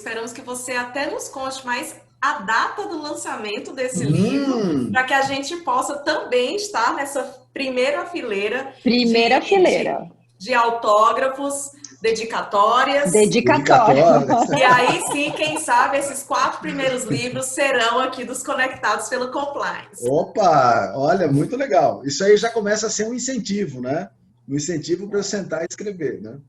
Esperamos que você até nos conte mais a data do lançamento desse livro, para que a gente possa também estar nessa primeira fileira Primeira fileira. de autógrafos, dedicatórias. Dedicatória. Dedicatórias. E aí sim, quem sabe, esses 4 primeiros livros serão aqui dos Conectados pelo Compliance. Opa, olha, muito legal. Isso aí já começa a ser um incentivo, né? Um incentivo para eu sentar e escrever, né?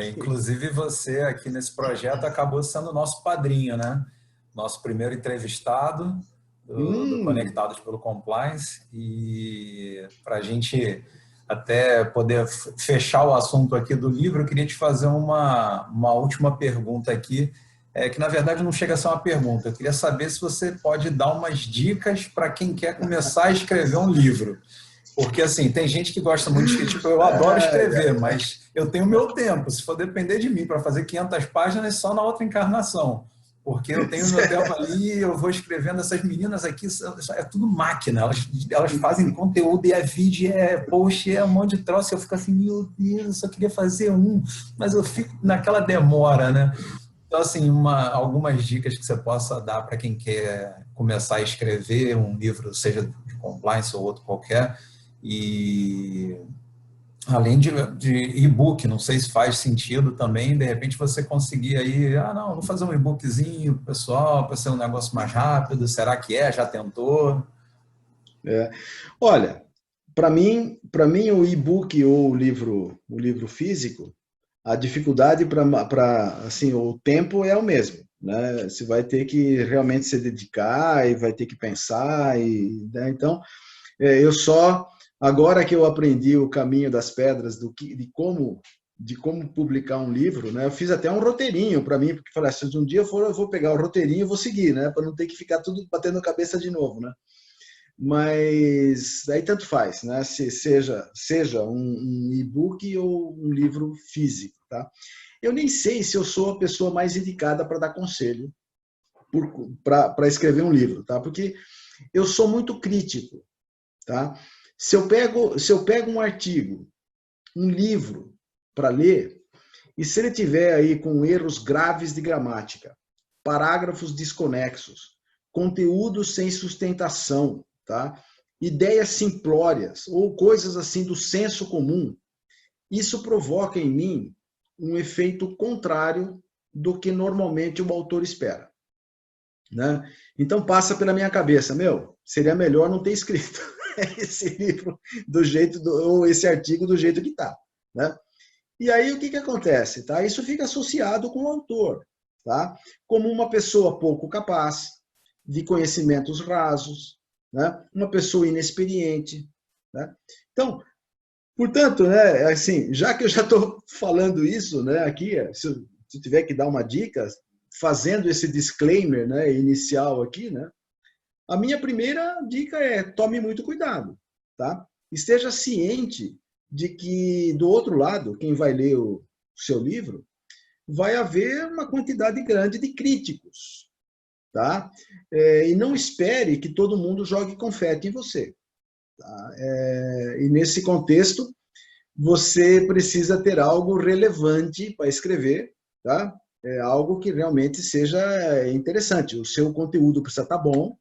Inclusive você aqui nesse projeto acabou sendo nosso padrinho, né? Nosso primeiro entrevistado do Conectados pelo Compliance, e para a gente até poder fechar o assunto aqui do livro, eu queria te fazer uma última pergunta aqui, que na verdade não chega a ser uma pergunta. Eu queria saber se você pode dar umas dicas para quem quer começar a escrever um livro. Porque, assim, tem gente que gosta muito de escrever, tipo, eu adoro escrever, mas eu tenho meu tempo. Se for depender de mim para fazer 500 páginas, só na outra encarnação. Porque eu tenho meu tempo ali, eu vou escrevendo. Essas meninas aqui, é tudo máquina. Elas fazem conteúdo, e é vídeo, é post, é um monte de troço. Eu fico assim, meu Deus, eu só queria fazer um. Mas eu fico naquela demora, né? Então, assim, algumas dicas que você possa dar para quem quer começar a escrever um livro, seja de compliance ou outro qualquer. E além de e-book, não sei se faz sentido também, de repente você conseguir aí, não, vou fazer um e-bookzinho pessoal, para ser um negócio mais rápido, será que já tentou? Olha, para mim o e-book ou o livro físico, a dificuldade assim, o tempo é o mesmo, né? Você vai ter que realmente se dedicar e vai ter que pensar, né? Então, eu só agora que eu aprendi o caminho das pedras de como publicar um livro, né? Eu fiz até um roteirinho para mim, porque falei, se um dia eu vou pegar o roteirinho e vou seguir, né? Para não ter que ficar tudo batendo a cabeça de novo, né? Mas aí tanto faz, né? Seja um e-book ou um livro físico, tá? Eu nem sei se eu sou a pessoa mais indicada para dar conselho para escrever um livro, tá? Porque eu sou muito crítico, tá? Se eu pego um artigo, um livro para ler, e se ele tiver aí com erros graves de gramática, parágrafos desconexos, conteúdos sem sustentação, tá? Ideias simplórias ou coisas assim do senso comum, isso provoca em mim um efeito contrário do que normalmente o autor espera, né? Então passa pela minha cabeça, seria melhor não ter escrito esse livro ou esse artigo do jeito que está, né? E aí o que acontece, tá? Isso fica associado com o autor, tá? Como uma pessoa pouco capaz, de conhecimentos rasos, né? Uma pessoa inexperiente, né? Então, portanto, né, assim, já que eu já estou falando isso, né, aqui, se eu tiver que dar uma dica, fazendo esse disclaimer, né, inicial aqui, né, a minha primeira dica é tome muito cuidado, tá? Esteja ciente de que do outro lado, quem vai ler o seu livro, vai haver uma quantidade grande de críticos, tá? E não espere que todo mundo jogue confete em você, tá? E nesse contexto, você precisa ter algo relevante para escrever, tá? Algo que realmente seja interessante. O seu conteúdo precisa estar bom,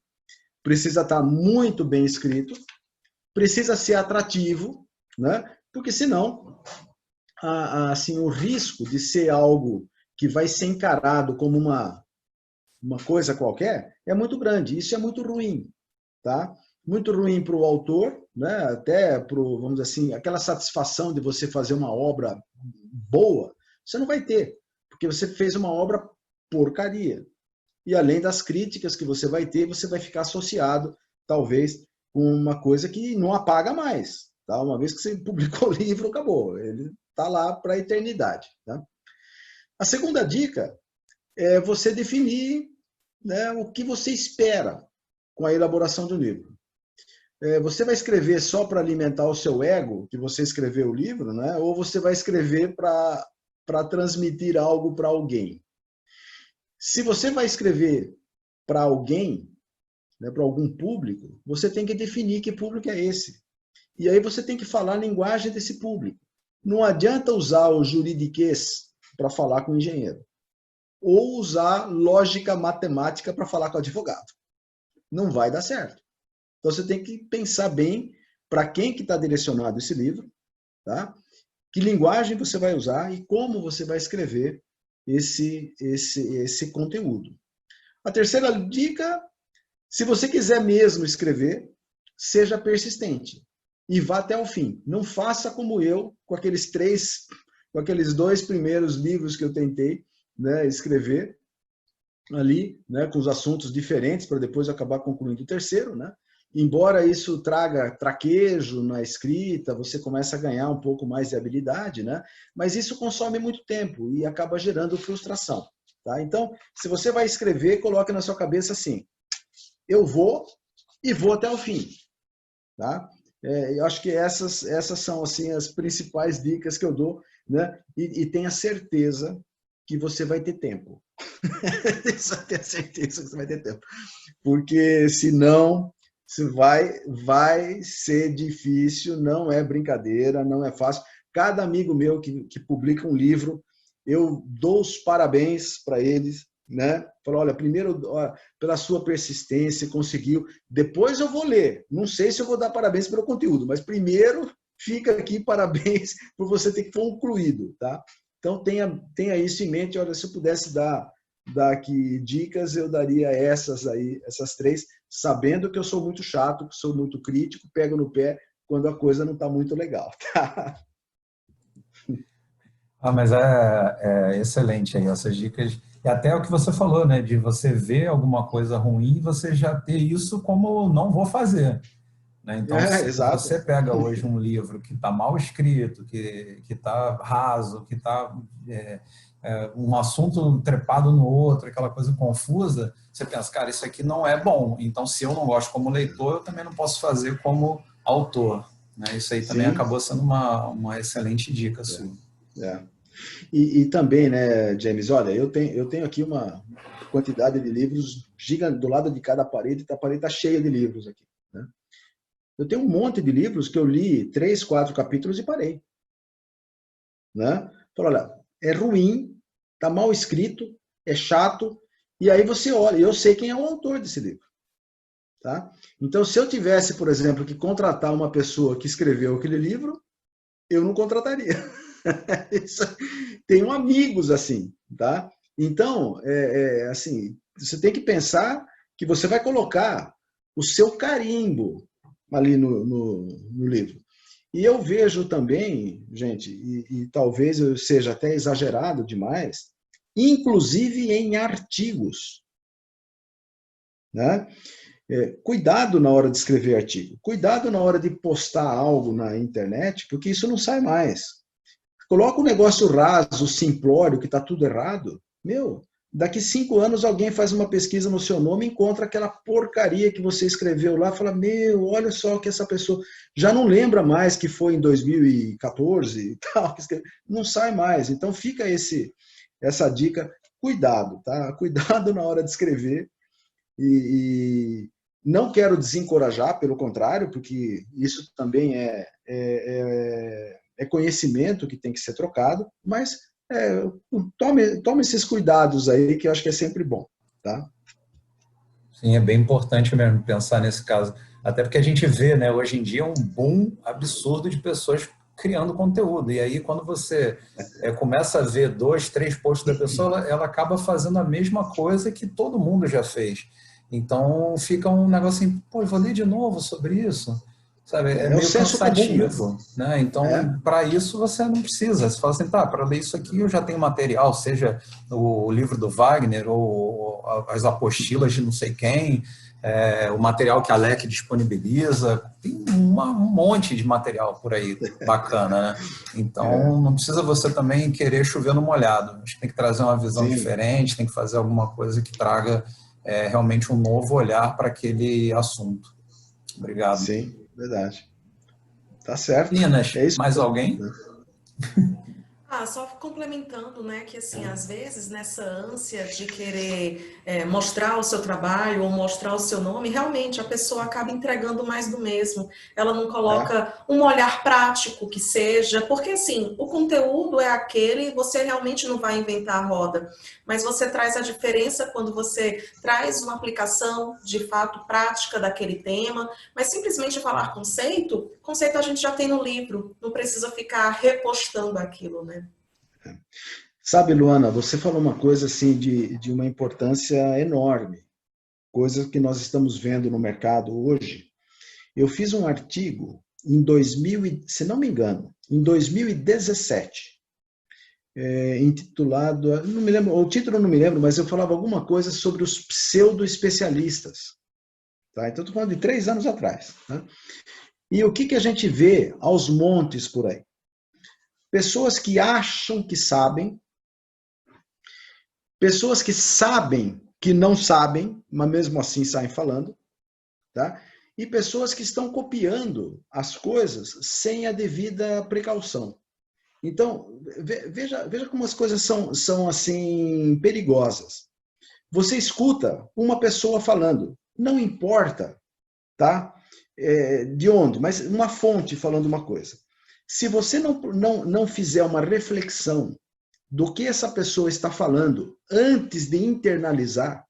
precisa estar muito bem escrito, precisa ser atrativo, né? Porque senão, assim, o risco de ser algo que vai ser encarado como uma coisa qualquer é muito grande. Isso é muito ruim, tá? Muito ruim para o autor, né? Até para, vamos dizer assim, aquela satisfação de você fazer uma obra boa, você não vai ter, porque você fez uma obra porcaria. E além das críticas que você vai ter, você vai ficar associado, talvez, com uma coisa que não apaga mais. Tá? Uma vez que você publicou o livro, acabou. Ele está lá para a eternidade. Tá? A segunda dica é você definir, né, o que você espera com a elaboração do livro. Você vai escrever só para alimentar o seu ego, que você escreveu o livro, né? Ou você vai escrever para transmitir algo para alguém? Se você vai escrever para alguém, né, para algum público, você tem que definir que público é esse. E aí você tem que falar a linguagem desse público. Não adianta usar o juridiquês para falar com o engenheiro. ou usar lógica matemática para falar com o advogado. Não vai dar certo. Então você tem que pensar bem para quem que está direcionado esse livro, tá? Que linguagem você vai usar e como você vai escrever esse conteúdo. A terceira dica, se você quiser mesmo escrever, seja persistente e vá até o fim. Não faça como eu, com aqueles 2 primeiros livros que eu tentei, né, escrever ali, né, com os assuntos diferentes, para depois acabar concluindo o terceiro, né? Embora isso traga traquejo na escrita, você começa a ganhar um pouco mais de habilidade, né? Mas isso consome muito tempo e acaba gerando frustração, tá? Então, se você vai escrever, coloque na sua cabeça assim, eu vou e vou até o fim, tá? Eu acho que essas são assim as principais dicas que eu dou, né? E tenha certeza que você vai ter tempo. Só tenha certeza que você vai ter tempo. Porque senão vai ser difícil, não é brincadeira, não é fácil. Cada amigo meu que publica um livro, eu dou os parabéns para eles, né? Falo, olha, primeiro, ó, pela sua persistência, conseguiu. Depois eu vou ler. Não sei se eu vou dar parabéns pelo conteúdo, mas primeiro fica aqui parabéns por você ter concluído, tá? Então tenha isso em mente. Olha, se eu pudesse dar aqui dicas, eu daria essas 3, sabendo que eu sou muito chato, que sou muito crítico, pego no pé quando a coisa não está muito legal, tá? Mas é excelente aí essas dicas. E até o que você falou, né? De você ver alguma coisa ruim e você já ter isso como não vou fazer. Né? Então, se Exato. você pega hoje um livro que está mal escrito, que está raso, que está um assunto trepado no outro, aquela coisa confusa, você pensa, cara, isso aqui não é bom. Então, se eu não gosto como leitor, eu também não posso fazer como autor. Né? Isso aí também acabou sendo uma excelente dica sua. E também, né, James, olha, eu tenho aqui uma quantidade de livros gigante, do lado de cada parede, a parede está cheia de livros aqui, né? Eu tenho um monte de livros que eu li 3, 4 capítulos e parei, né? Falei, olha, é ruim, tá mal escrito, é chato, e aí você olha, eu sei quem é o autor desse livro, tá? Então, se eu tivesse, por exemplo, que contratar uma pessoa que escreveu aquele livro, eu não contrataria. Tenho amigos assim, tá? Então, assim, você tem que pensar que você vai colocar o seu carimbo ali no livro. E eu vejo também, gente, e talvez eu seja até exagerado demais, inclusive em artigos, né? Cuidado na hora de escrever artigo, cuidado na hora de postar algo na internet, porque isso não sai mais. Coloca um negócio raso, simplório, que está tudo errado, daqui 5 anos alguém faz uma pesquisa no seu nome, encontra aquela porcaria que você escreveu lá, fala, olha só que essa pessoa já não lembra mais que foi em 2014 e tal, não sai mais. Então fica essa dica, cuidado, tá? Cuidado na hora de escrever e não quero desencorajar, pelo contrário, porque isso também é conhecimento que tem que ser trocado, mas tome esses cuidados aí, que eu acho que é sempre bom, tá? Sim, é bem importante mesmo pensar nesse caso. Até porque a gente vê, né, hoje em dia um boom absurdo de pessoas criando conteúdo. E aí, quando você começa a ver 2, 3 posts da pessoa, ela acaba fazendo a mesma coisa que todo mundo já fez. Então, fica um negócio assim, pô, eu vou ler de novo sobre isso. Sabe? É meio cansativo, né? Então, para isso você não precisa. Você fala assim, tá, para ler isso aqui eu já tenho material, seja o livro do Wagner ou as apostilas de não sei quem, o material que a LEC disponibiliza, tem um monte de material por aí bacana, né? Então, não precisa você também querer chover no molhado. A gente tem que trazer uma visão diferente, tem que fazer alguma coisa que traga realmente um novo olhar para aquele assunto. Obrigado. Sim. Verdade. Tá certo. Meninas, É isso. mais alguém? Só complementando, né, que assim, às vezes nessa ânsia de querer mostrar o seu trabalho ou mostrar o seu nome, realmente a pessoa acaba entregando mais do mesmo. Ela não coloca um olhar prático que seja, porque assim, o conteúdo é aquele, você realmente não vai inventar a roda, mas você traz a diferença quando você traz uma aplicação de fato prática daquele tema, mas simplesmente falar conceito a gente já tem no livro, não precisa ficar repostando aquilo, né? Sabe, Luana, você falou uma coisa assim de uma importância enorme, coisa que nós estamos vendo no mercado hoje. Eu fiz um artigo em 2000, se não me engano, em 2017, intitulado, não me lembro, o título eu não me lembro, mas eu falava alguma coisa sobre os pseudo-especialistas. Tá? Então, estou falando de 3 anos atrás. Né? E o que a gente vê aos montes por aí? Pessoas que acham que sabem, pessoas que sabem que não sabem, mas mesmo assim saem falando, tá? E pessoas que estão copiando as coisas sem a devida precaução. Então, veja como as coisas são assim perigosas. Você escuta uma pessoa falando, não importa, tá? De onde, mas uma fonte falando uma coisa. Se você não fizer uma reflexão do que essa pessoa está falando antes de internalizar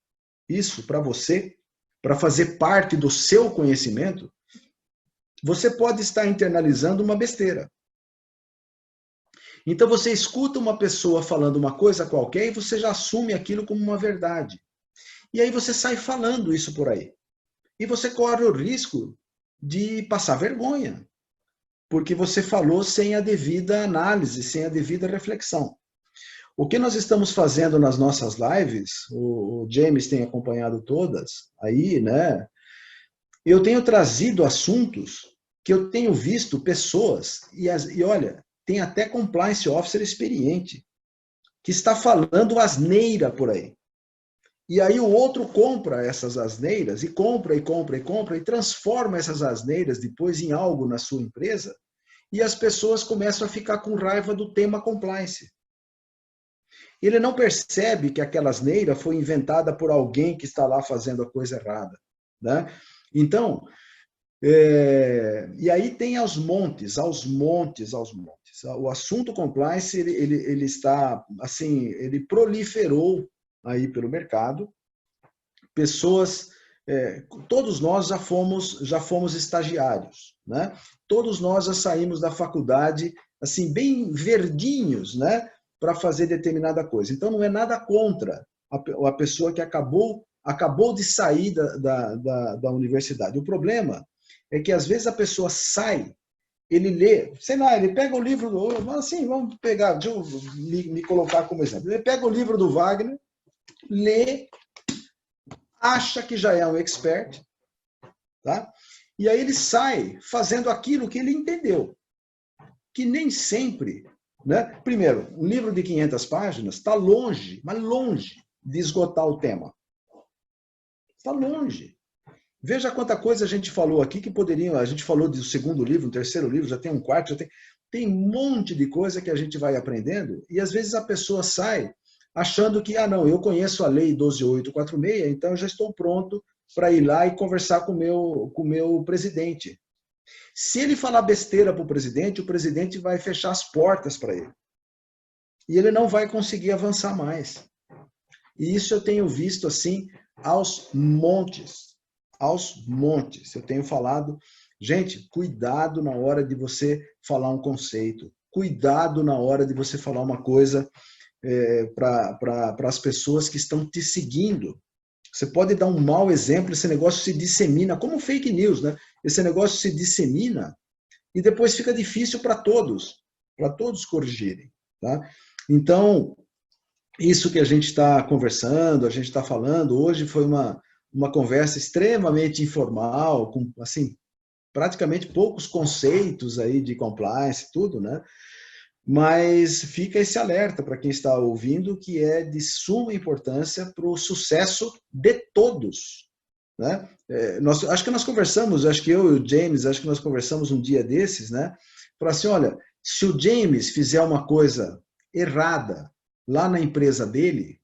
isso para você, para fazer parte do seu conhecimento, você pode estar internalizando uma besteira. Então você escuta uma pessoa falando uma coisa qualquer e você já assume aquilo como uma verdade. E aí você sai falando isso por aí. E você corre o risco de passar vergonha, porque você falou sem a devida análise, sem a devida reflexão. O que nós estamos fazendo nas nossas lives, o James tem acompanhado todas aí, né? Eu tenho trazido assuntos que eu tenho visto pessoas, e olha, tem até compliance officer experiente, que está falando asneira por aí. E aí o outro compra essas asneiras, e compra, e transforma essas asneiras depois em algo na sua empresa, e as pessoas começam a ficar com raiva do tema compliance. Ele não percebe que aquela asneira foi inventada por alguém que está lá fazendo a coisa errada. Né? Então, e aí tem aos montes. O assunto compliance, ele está, assim, ele proliferou aí pelo mercado. Pessoas, todos nós já fomos estagiários, né? Todos nós já saímos da faculdade, assim, bem verdinhos, né? Para fazer determinada coisa. Então, não é nada contra a pessoa que acabou de sair da universidade. O problema é que, às vezes, a pessoa sai, ele lê, sei lá, ele pega o livro, assim, vamos pegar, deixa eu me colocar como exemplo. Ele pega o livro do Wagner, lê, acha que já é um expert, tá? E aí ele sai fazendo aquilo que ele entendeu, que nem sempre... Né? Primeiro, um livro de 500 páginas está longe, mas longe de esgotar o tema. Está longe. Veja quanta coisa a gente falou aqui que poderiam... A gente falou do segundo livro, do terceiro livro, já tem um quarto, tem um monte de coisa que a gente vai aprendendo e às vezes a pessoa sai achando que, não, eu conheço a lei 12.846, então eu já estou pronto para ir lá e conversar com o meu presidente. Se ele falar besteira para o presidente vai fechar as portas para ele. E ele não vai conseguir avançar mais. E isso eu tenho visto assim aos montes. Aos montes. Eu tenho falado, gente, cuidado na hora de você falar um conceito. Cuidado na hora de você falar uma coisa para as pessoas que estão te seguindo. Você pode dar um mau exemplo, esse negócio se dissemina, como fake news, né? Esse negócio se dissemina e depois fica difícil para todos corrigirem. Tá? Então, isso que a gente está conversando, a gente está falando, hoje foi uma conversa extremamente informal, com assim, praticamente poucos conceitos aí de compliance, tudo, né? Mas fica esse alerta para quem está ouvindo, que é de suma importância para o sucesso de todos. Né? Acho que nós conversamos, acho que eu e o James, acho que nós conversamos um dia desses, né? Para assim, olha, se o James fizer uma coisa errada lá na empresa dele,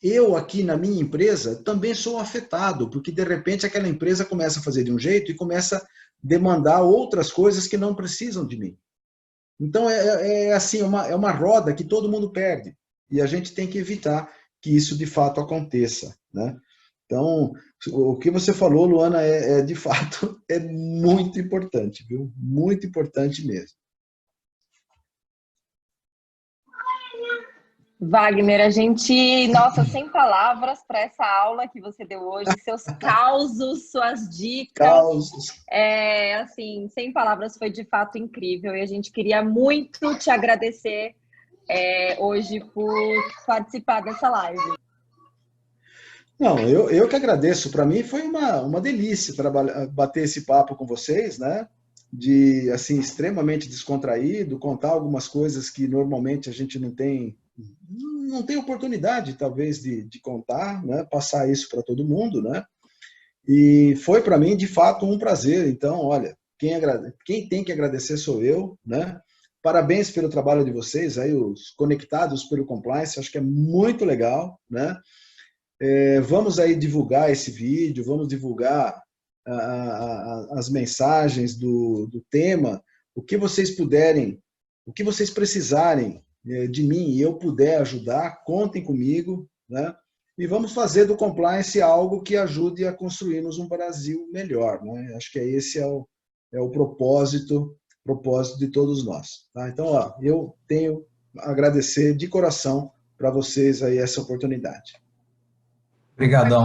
eu aqui na minha empresa também sou afetado, porque de repente aquela empresa começa a fazer de um jeito e começa a demandar outras coisas que não precisam de mim. Então é assim, é uma roda que todo mundo perde. E a gente tem que evitar que isso de fato aconteça, né? Então, o que você falou, Luana, de fato, é muito importante, viu? Muito importante mesmo. Wagner, a gente, nossa, sem palavras para essa aula que você deu hoje, seus causos, suas dicas, assim, sem palavras, foi de fato incrível e a gente queria muito te agradecer hoje por participar dessa live. Não, eu que agradeço. Para mim foi uma delícia bater esse papo com vocês, né? De assim extremamente descontraído, contar algumas coisas que normalmente a gente não tem oportunidade, talvez, de contar, né? Passar isso para todo mundo, né? E foi para mim, de fato, um prazer. Então, olha, quem tem que agradecer sou eu, né? Parabéns pelo trabalho de vocês, aí os conectados pelo compliance, acho que é muito legal, né? Vamos aí divulgar esse vídeo, vamos divulgar as mensagens do tema, o que vocês puderem, o que vocês precisarem de mim e eu puder ajudar, contem comigo, né? E vamos fazer do compliance algo que ajude a construirmos um Brasil melhor, né? Acho que esse é o propósito de todos nós, tá? Então, ó, eu tenho a agradecer de coração para vocês aí essa oportunidade. Obrigadão.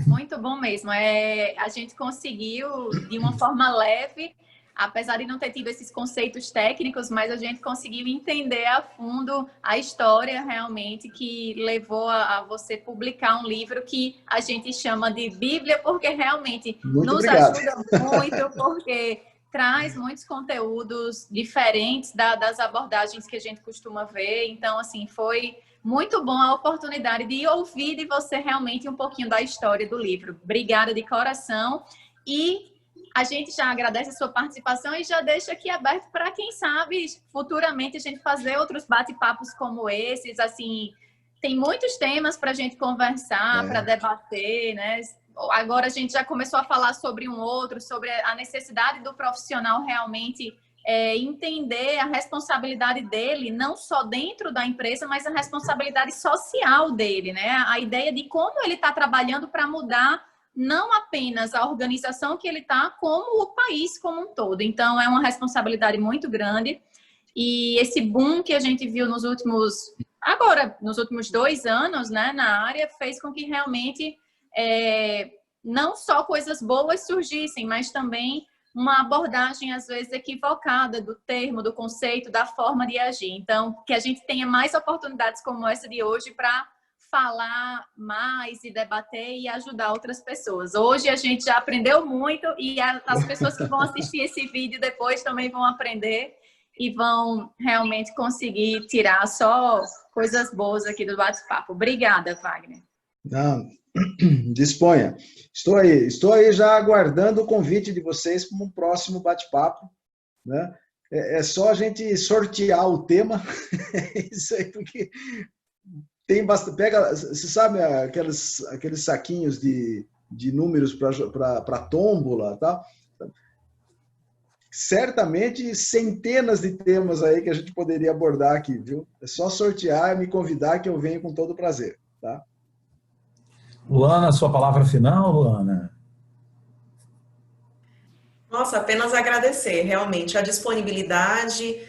Muito bom mesmo. A gente conseguiu, de uma forma leve, apesar de não ter tido esses conceitos técnicos, mas a gente conseguiu entender a fundo a história realmente que levou a você publicar um livro que a gente chama de Bíblia, porque realmente nos ajuda muito, porque traz muitos conteúdos diferentes das abordagens que a gente costuma ver. Então, assim, foi muito bom a oportunidade de ouvir de você realmente um pouquinho da história do livro. Obrigada de coração. E a gente já agradece a sua participação e já deixa aqui aberto para quem sabe futuramente a gente fazer outros bate-papos como esses. Assim, tem muitos temas para a gente conversar, para debater, né? Agora a gente já começou a falar sobre um outro, sobre a necessidade do profissional realmente entender a responsabilidade dele, não só dentro da empresa, mas a responsabilidade social dele, né? A ideia de como ele está trabalhando para mudar não apenas a organização que ele está, como o país como um todo. Então, é uma responsabilidade muito grande. E esse boom que a gente viu nos últimos 2 anos, né, na área, fez com que realmente não só coisas boas surgissem, mas também uma abordagem, às vezes, equivocada do termo, do conceito, da forma de agir. Então, que a gente tenha mais oportunidades como essa de hoje para falar mais e debater e ajudar outras pessoas. Hoje a gente já aprendeu muito e as pessoas que vão assistir esse vídeo depois também vão aprender e vão realmente conseguir tirar só coisas boas aqui do bate-papo. Obrigada, Wagner. Não, disponha. Estou aí já aguardando o convite de vocês para um próximo bate-papo, né? É só a gente sortear o tema. Isso aí, porque tem bastante. Pega, você sabe aqueles saquinhos de números para tômbola, tá? Certamente centenas de temas aí que a gente poderia abordar aqui, viu? É só sortear e me convidar que eu venho com todo prazer, tá? Luana, sua palavra final, Luana? Nossa, apenas agradecer, realmente, a disponibilidade,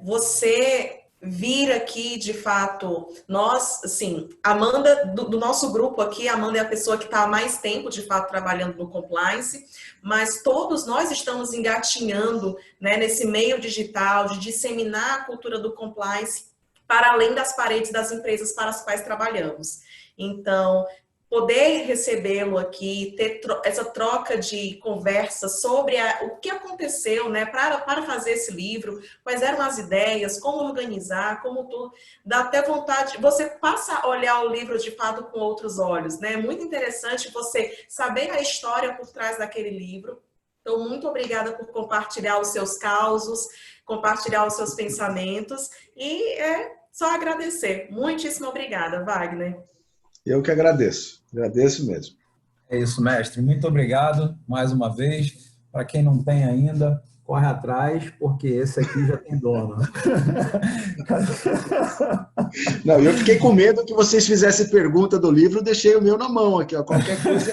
você vir aqui, de fato, nós, assim, Amanda, do nosso grupo aqui, a Amanda é a pessoa que está há mais tempo, de fato, trabalhando no compliance, mas todos nós estamos engatinhando, né, nesse meio digital, de disseminar a cultura do compliance para além das paredes das empresas para as quais trabalhamos. Então, poder recebê-lo aqui, ter essa troca de conversa sobre o que aconteceu, né, para fazer esse livro, quais eram as ideias, como organizar, como tudo, dá até vontade, você passa a olhar o livro de fato com outros olhos, né? É muito interessante você saber a história por trás daquele livro, Então, muito obrigada por compartilhar os seus causos, compartilhar os seus pensamentos e só agradecer. Muitíssimo obrigada, Wagner. Eu que agradeço mesmo. É isso, mestre. Muito obrigado mais uma vez. Para quem não tem ainda, corre atrás, porque esse aqui já tem dono. Não, eu fiquei com medo que vocês fizessem pergunta do livro, deixei o meu na mão aqui, ó, qualquer coisa.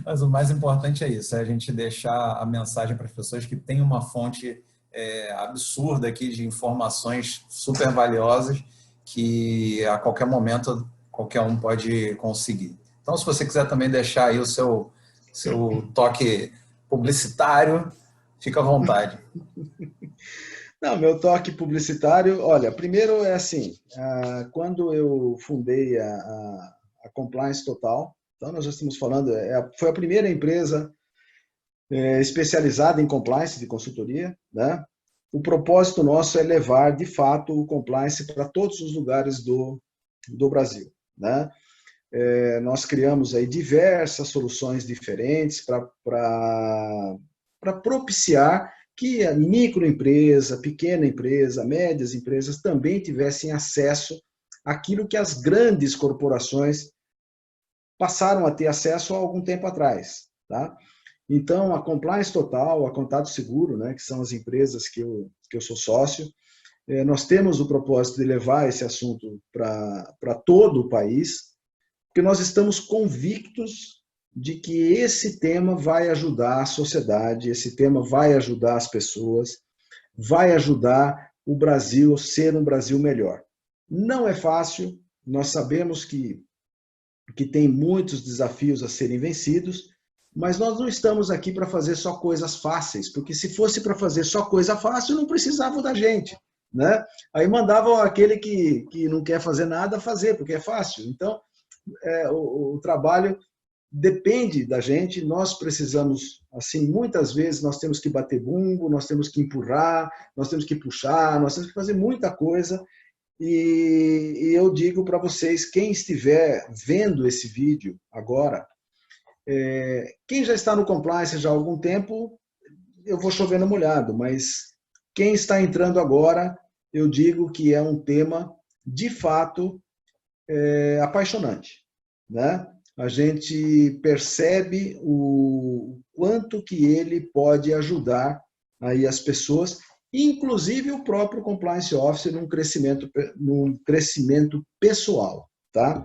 Mas o mais importante é isso, é a gente deixar a mensagem para as pessoas que tem uma fonte absurda aqui de informações super valiosas que a qualquer momento qualquer um pode conseguir. Então, se você quiser também deixar aí o seu toque publicitário, fica à vontade. Não, meu toque publicitário, olha, primeiro é assim, quando eu fundei a Compliance Total, então nós já estamos falando, foi a primeira empresa especializada em compliance de consultoria, né? O propósito nosso é levar, de fato, o compliance para todos os lugares do Brasil, né? Nós criamos aí diversas soluções diferentes para propiciar que a microempresa, pequena empresa, médias empresas também tivessem acesso àquilo que as grandes corporações passaram a ter acesso há algum tempo atrás, tá? Então, a Compliance Total, a Contato Seguro, né, que são as empresas que eu sou sócio, nós temos o propósito de levar esse assunto para todo o país, porque nós estamos convictos de que esse tema vai ajudar a sociedade, esse tema vai ajudar as pessoas, vai ajudar o Brasil a ser um Brasil melhor. Não é fácil, nós sabemos que tem muitos desafios a serem vencidos, mas nós não estamos aqui para fazer só coisas fáceis, porque se fosse para fazer só coisa fácil, não precisavam da gente, né? Aí mandavam aquele que não quer fazer nada fazer, porque é fácil. Então, o trabalho depende da gente, nós precisamos, assim, muitas vezes nós temos que bater bumbo, nós temos que empurrar, nós temos que puxar, nós temos que fazer muita coisa, e eu digo para vocês, quem estiver vendo esse vídeo agora, quem já está no compliance já há algum tempo, eu vou chover no molhado, mas quem está entrando agora, eu digo que é um tema, de fato, apaixonante, né? A gente percebe o quanto que ele pode ajudar aí as pessoas, inclusive o próprio Compliance Officer num crescimento pessoal, tá?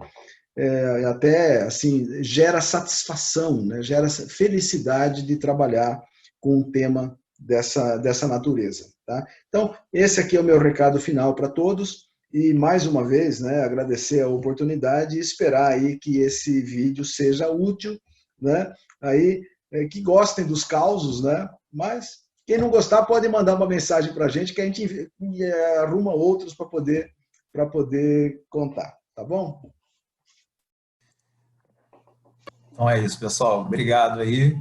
Até assim gera satisfação, né? Gera felicidade de trabalhar com um tema dessa natureza, tá? Então, esse aqui é o meu recado final para todos. E, mais uma vez, né, agradecer a oportunidade e esperar aí que esse vídeo seja útil, né? Aí, que gostem dos causos, né? Mas quem não gostar pode mandar uma mensagem para a gente que a gente arruma outros para poder contar, tá bom? Então é isso, pessoal. Obrigado aí.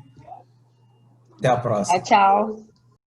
Até a próxima. Tchau.